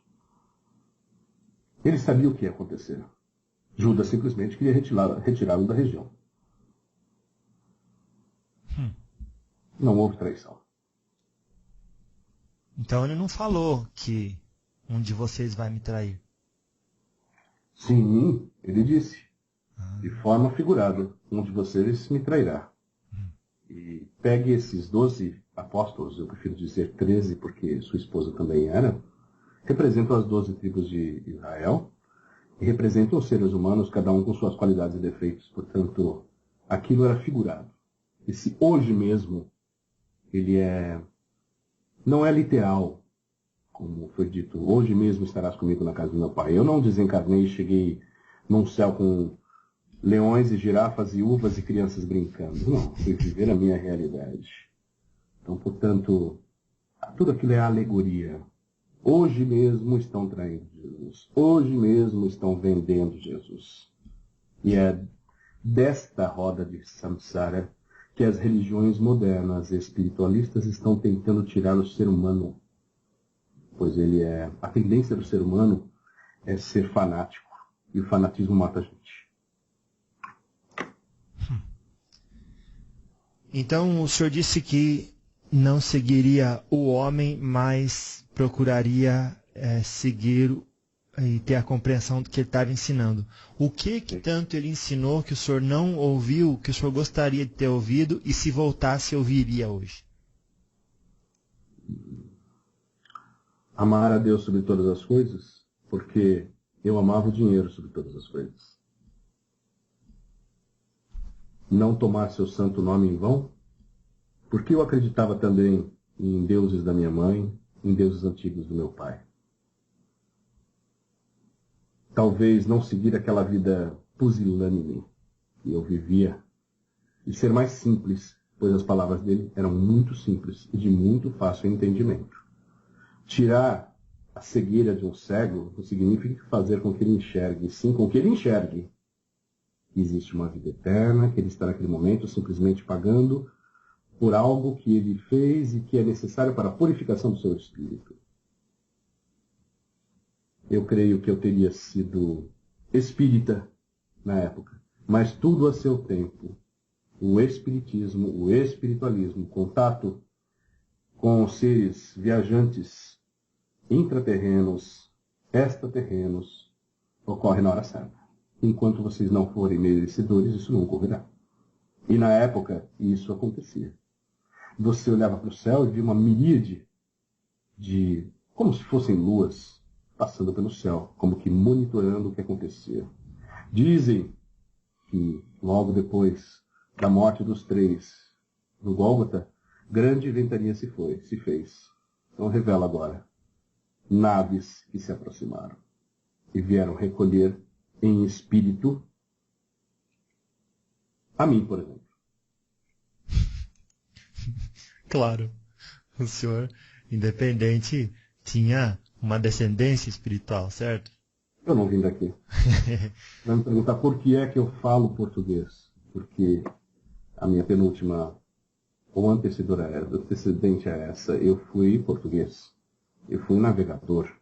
Ele sabia o que ia acontecer. Judas simplesmente queria retirá-lo da região. Não houve traição. Então ele não falou que um de vocês vai me trair. Sim, ele disse. De forma figurada, um de vocês me trairá. E pegue esses 12 apóstolos, eu prefiro dizer 13 porque sua esposa também era, representam as 12 tribos de Israel e representam os seres humanos, cada um com suas qualidades e defeitos. Portanto, aquilo era figurado. E se hoje mesmo ele não é literal, como foi dito, hoje mesmo estarás comigo na casa do meu pai. Eu não desencarnei e cheguei num céu com leões e girafas e uvas e crianças brincando. Não, fui viver a minha realidade. Então, portanto, tudo aquilo é alegoria. Hoje mesmo estão traindo Jesus. Hoje mesmo estão vendendo Jesus. E é desta roda de samsara que as religiões modernas e espiritualistas estão tentando tirar o ser humano. Pois a tendência do ser humano é ser fanático. E o fanatismo mata a gente. Então o senhor disse que não seguiria o homem, mas procuraria seguir e ter a compreensão do que ele estava ensinando. O que tanto ele ensinou que o senhor não ouviu, que o senhor gostaria de ter ouvido, e se voltasse, ouviria hoje? Amar a Deus sobre todas as coisas, porque eu amava o dinheiro sobre todas as coisas. Não tomar seu santo nome em vão, porque eu acreditava também em deuses da minha mãe, em deuses antigos do meu pai. talvez não seguir aquela vida pusilânime que eu vivia, e ser mais simples, pois as palavras dele eram muito simples e de muito fácil entendimento. Tirar a cegueira de um cego não significa fazer com que ele enxergue, sim com que ele enxergue que existe uma vida eterna, que ele está naquele momento simplesmente pagando por algo que ele fez e que é necessário para a purificação do seu espírito. Eu creio que eu teria sido espírita na época, mas tudo a seu tempo. O espiritismo, o espiritualismo, o contato com seres viajantes, intraterrenos, extraterrenos, ocorre na hora certa. Enquanto vocês não forem merecedores, isso não ocorrerá. E na época, isso acontecia. Você olhava para o céu e via uma miríade de, como se fossem luas, passando pelo céu, como que monitorando o que acontecia. Dizem que logo depois da morte dos 3 no Gólgota, grande ventania se fez. Então revela agora naves que se aproximaram e vieram recolher em espírito a mim, por exemplo. Claro, o senhor, independente, tinha uma descendência espiritual, certo? Eu não vim daqui. Vai me perguntar por que é que eu falo português. Porque a minha penúltima, ou antecedente a essa, eu fui português. Eu fui navegador.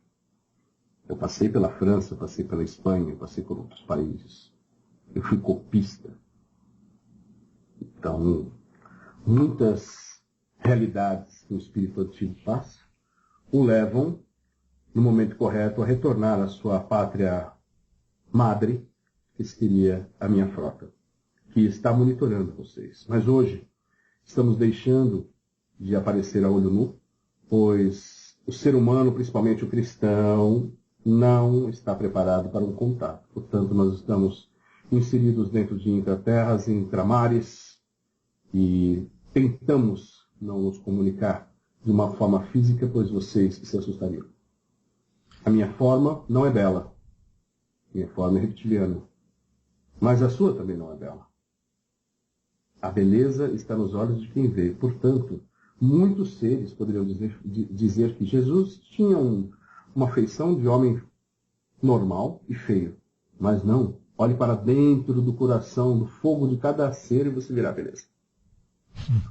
Eu passei pela França, eu passei pela Espanha, eu passei por outros países. Eu fui copista. Então, muitas realidades que o espírito antigo passa o levam, no momento correto, a retornar à sua pátria madre, que seria a minha frota, que está monitorando vocês. Mas hoje, estamos deixando de aparecer a olho nu, pois o ser humano, principalmente o cristão, não está preparado para um contato. Portanto, nós estamos inseridos dentro de intraterras, intramares, e tentamos não nos comunicar de uma forma física, pois vocês se assustariam. A minha forma não é bela. Minha forma é reptiliana. Mas a sua também não é bela. A beleza está nos olhos de quem vê. Portanto, muitos seres poderiam dizer que Jesus tinha uma feição de homem normal e feio. Mas não. Olhe para dentro do coração, do fogo de cada ser e você verá a beleza.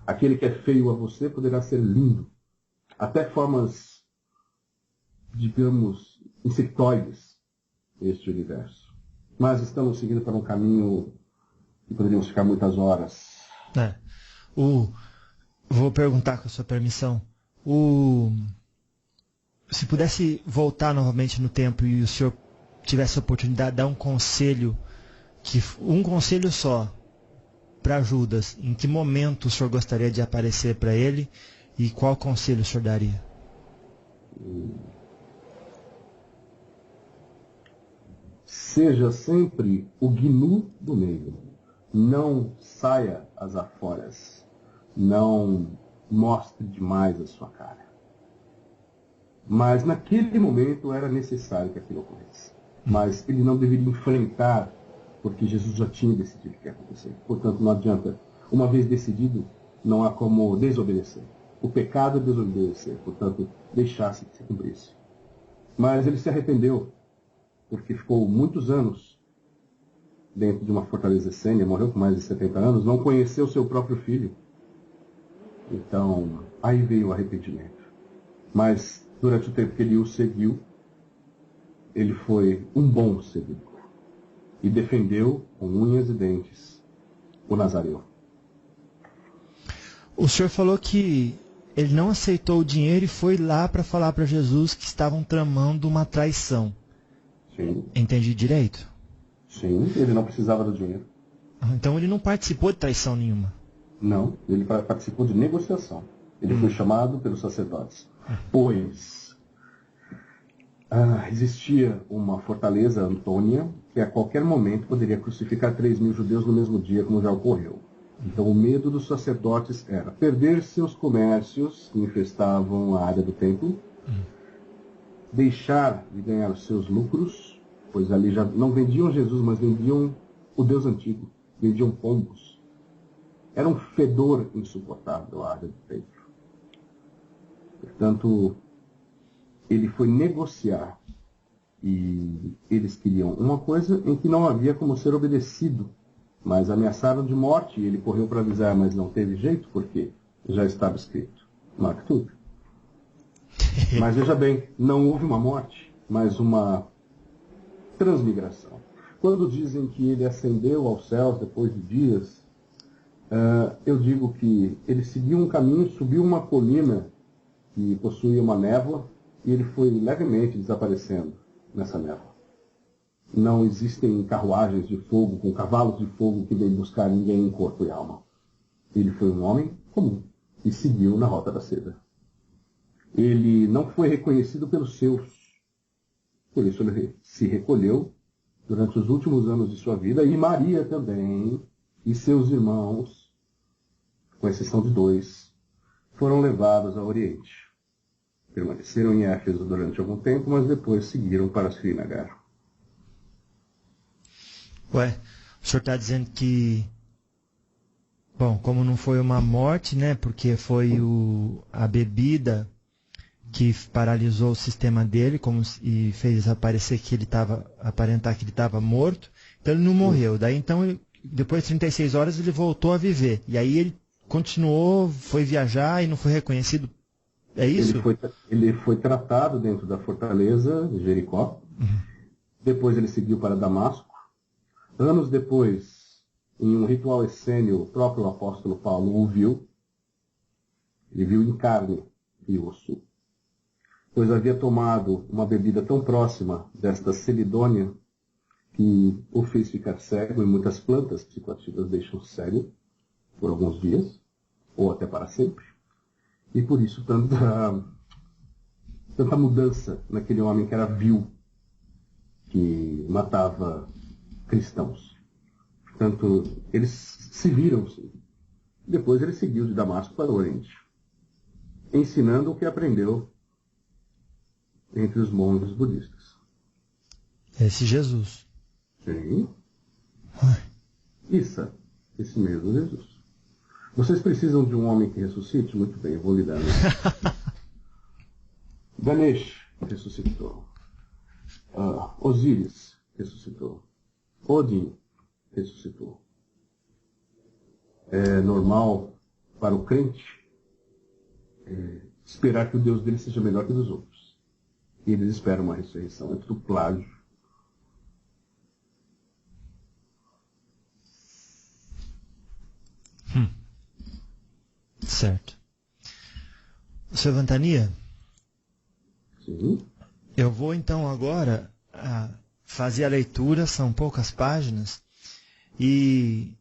Aquele que é feio a você poderá ser lindo. Até formas, digamos, insectoides este universo. Mas estamos seguindo para um caminho que poderíamos ficar muitas horas. Vou perguntar com a sua permissão. Se pudesse voltar novamente no tempo e o senhor tivesse a oportunidade de dar um conselho só para Judas, em que momento o senhor gostaria de aparecer para ele e qual conselho o senhor daria? Seja sempre o gnu do meio. Não saia às aforas. Não mostre demais a sua cara. Mas naquele momento era necessário que aquilo ocorresse. Mas ele não deveria enfrentar, porque Jesus já tinha decidido o que ia acontecer. Portanto, não adianta. Uma vez decidido, não há como desobedecer. O pecado é desobedecer. Portanto, deixasse que se cumprisse. Mas ele se arrependeu, porque ficou muitos anos dentro de uma fortaleza essênia, morreu com mais de 70 anos, não conheceu seu próprio filho. Então, aí veio o arrependimento. Mas, durante o tempo que ele o seguiu, ele foi um bom seguidor. E defendeu, com unhas e dentes, o Nazareu. O senhor falou que ele não aceitou o dinheiro e foi lá para falar para Jesus que estavam tramando uma traição. Sim. Entendi direito? Sim, ele não precisava do dinheiro. Então ele não participou de traição nenhuma. Não, ele participou de negociação. Ele foi chamado pelos sacerdotes. Pois existia uma fortaleza Antônia que a qualquer momento poderia crucificar 3.000 judeus no mesmo dia, como já ocorreu. Então o medo dos sacerdotes era perder seus comércios que infestavam a área do templo, deixar de ganhar seus lucros, pois ali já não vendiam Jesus, mas vendiam o Deus antigo, vendiam pombos. Era um fedor insuportável a área do templo. Portanto, ele foi negociar e eles queriam uma coisa em que não havia como ser obedecido, mas ameaçaram de morte e ele correu para avisar, mas não teve jeito porque já estava escrito. Marque tudo. Mas veja bem, não houve uma morte, mas uma transmigração. Quando dizem que ele ascendeu aos céus depois de dias, eu digo que ele seguiu um caminho, subiu uma colina que possuía uma névoa e ele foi levemente desaparecendo nessa névoa. Não existem carruagens de fogo com cavalos de fogo que vêm buscar ninguém em corpo e alma. Ele foi um homem comum e seguiu na rota da seda. Ele não foi reconhecido pelos seus. Por isso ele se recolheu durante os últimos anos de sua vida, e Maria também, e seus irmãos, com exceção de 2, foram levados ao Oriente. Permaneceram em Éfeso durante algum tempo, mas depois seguiram para Srinagar. Ué, o senhor está dizendo que, bom, como não foi uma morte, né, porque foi a bebida que paralisou o sistema dele e fez aparecer que ele aparentar que ele estava morto, então ele não morreu. Daí então, depois de 36 horas, ele voltou a viver. E aí ele continuou, foi viajar e não foi reconhecido. É isso? Ele foi tratado dentro da fortaleza de Jericó. Depois ele seguiu para Damasco. Anos depois, em um ritual essênio, o próprio apóstolo Paulo o viu. Ele viu em carne e osso. Pois havia tomado uma bebida tão próxima desta celidônia que o fez ficar cego, e muitas plantas psicoativas deixam cego por alguns dias, ou até para sempre. E por isso tanta mudança naquele homem que era vil, que matava cristãos. Portanto, eles se viram, sim. Depois ele seguiu de Damasco para o Oriente, ensinando o que aprendeu entre os monges budistas. Esse Jesus. Sim. Isso, esse mesmo Jesus. Vocês precisam de um homem que ressuscite? Muito bem, eu vou lhe dar. Ganesh ressuscitou. Osíris ressuscitou. Odin ressuscitou. É normal para o crente esperar que o Deus dele seja melhor que o dos outros. E eles esperam uma ressurreição. É tudo plágio. Certo. Seu Ventania? Sim. Eu vou então agora fazer a leitura, são poucas páginas, e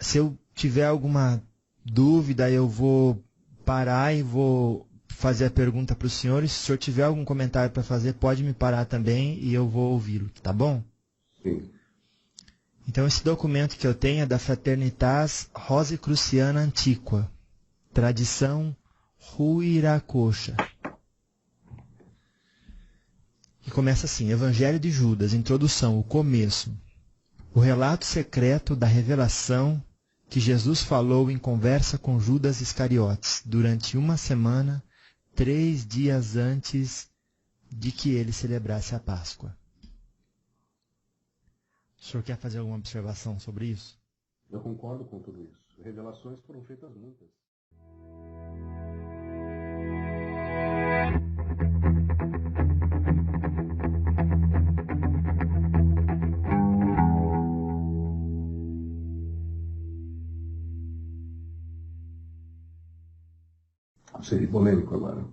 se eu tiver alguma dúvida, eu vou parar e vou fazer a pergunta para o senhor, e se o senhor tiver algum comentário para fazer, pode me parar também e eu vou ouvi-lo, tá bom? Sim. Então esse documento que eu tenho é da Fraternitas Rosicruciana Antiqua, tradição Ruiracocha. E começa assim: Evangelho de Judas, introdução, o começo. O relato secreto da revelação que Jesus falou em conversa com Judas Iscariotes durante uma semana, 3 dias antes de que ele celebrasse a Páscoa. O senhor quer fazer alguma observação sobre isso? Eu concordo com tudo isso. Revelações foram feitas muitas. Seria polêmico agora.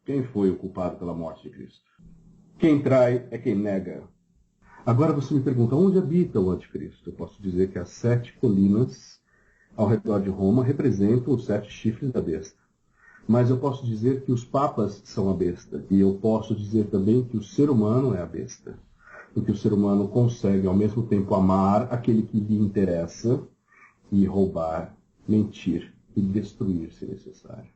Quem foi o culpado pela morte de Cristo? Quem trai é quem nega. Agora você me pergunta, onde habita o anticristo? Eu posso dizer que as 7 colinas ao redor de Roma representam os 7 chifres da besta. Mas eu posso dizer que os papas são a besta. E eu posso dizer também que o ser humano é a besta. Porque o ser humano consegue ao mesmo tempo amar aquele que lhe interessa e roubar, mentir e destruir se necessário.